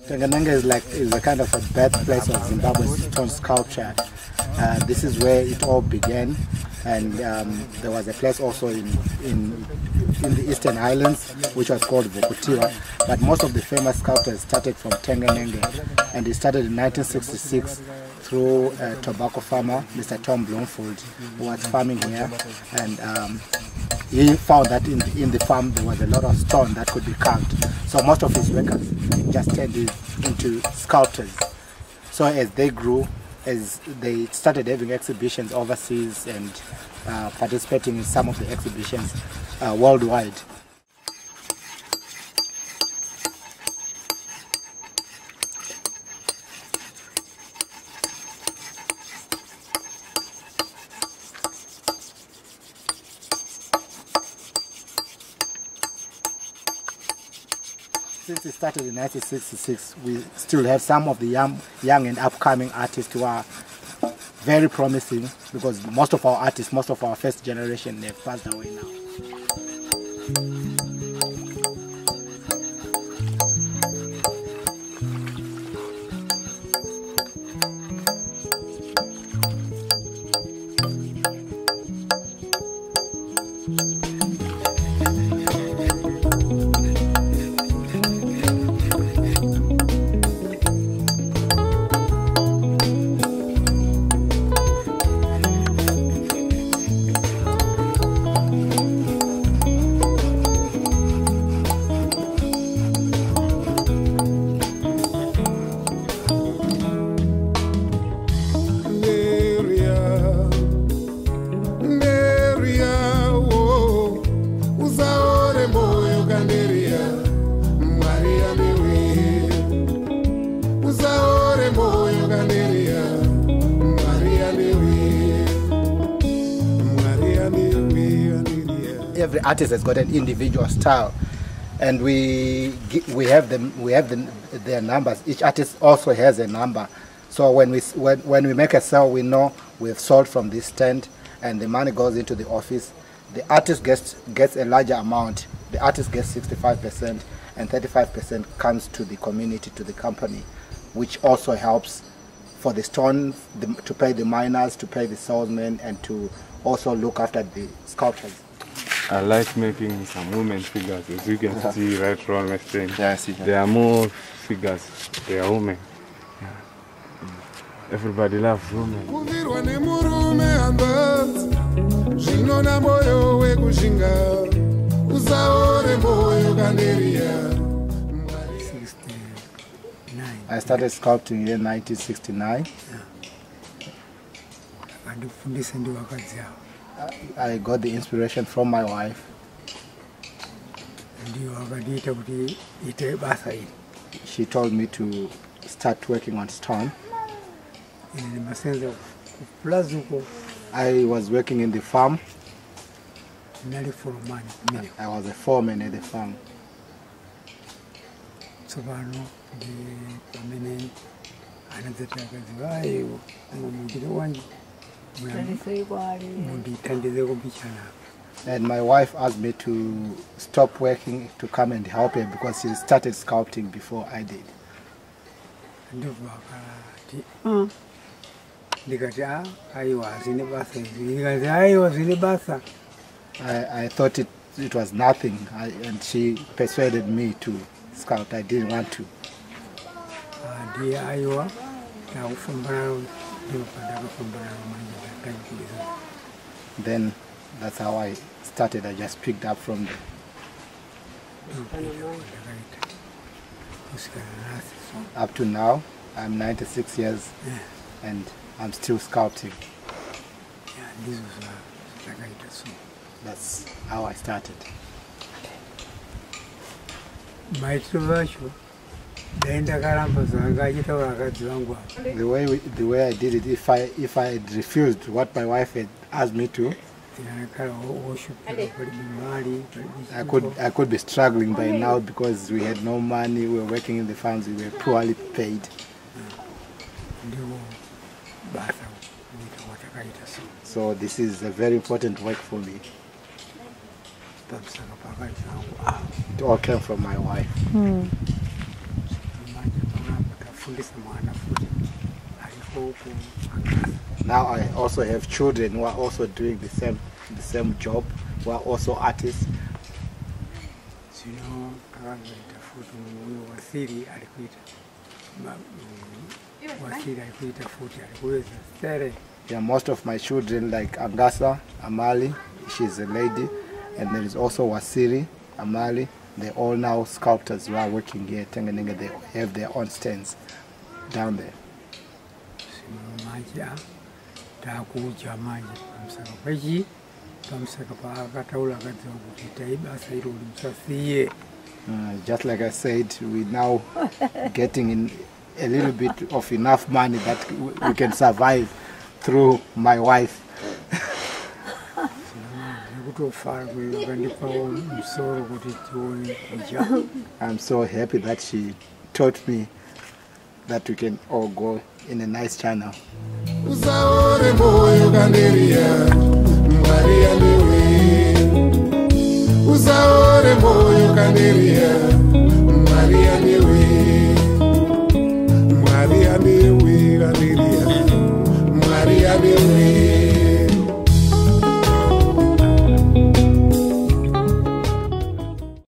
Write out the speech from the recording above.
Tengenenge is a kind of a birthplace of Zimbabwe's stone sculpture. This is where it all began, and there was a place also in the Eastern Islands which was called Vukutiwa, but most of the famous sculptors started from Tengenenge, and it started in 1966 through a tobacco farmer, Mr. Tom Bloomfield, who was farming here, and he found that in the farm there was a lot of stone that could be carved. So most of his workers just turned it into sculptors. So as they grew, as they started having exhibitions overseas and participating in some of the exhibitions worldwide. Since it started in 1966, we still have some of the young and upcoming artists who are very promising, because most of our artists, most of our first generation, they've passed away now. Every artist has got an individual style, and we have their numbers. Each artist also has a number, so when we make a sale, we know we've sold from this stand, and the money goes into the office. The artist gets a larger amount. The artist gets 65%, and 35% comes to the community, to the company, which also helps for the stone, to pay the miners, to pay the salesmen, and to also look after the sculptures. I like making some women figures, as you can see right from my screen. Yeah, I see that. There are more figures, they are women. Yeah. Everybody loves women. I started sculpting in 1969. I got the inspiration from my wife. She told me to start working on stone. I was working in the farm. I was a foreman at the farm. And my wife asked me to stop working to come and help her, because she started sculpting before I did. I thought it was nothing, and she persuaded me to sculpt. I didn't want to. Then that's how I started. I just picked up from there. Up to now, I'm 96 years and I'm still sculpting. That's how I started. The way I did it, if I had refused what my wife had asked me to, I could be struggling by now, because we had no money, we were working in the farms, we were poorly paid. So this is a very important work for me. It all came from my wife. Now I also have children who are also doing the same job, who are also artists. Yeah, most of my children, like Angasa, Amali, she's a lady, and there is also Wasiri, Amali. They're all now sculptors who are working here at Tengenenge. They have their own stands down there. Just like I said, we're now getting in a little bit of enough money that we can survive through my wife. I'm so happy that she taught me that we can all go in a nice channel. Usaore moyo kanderia, Maria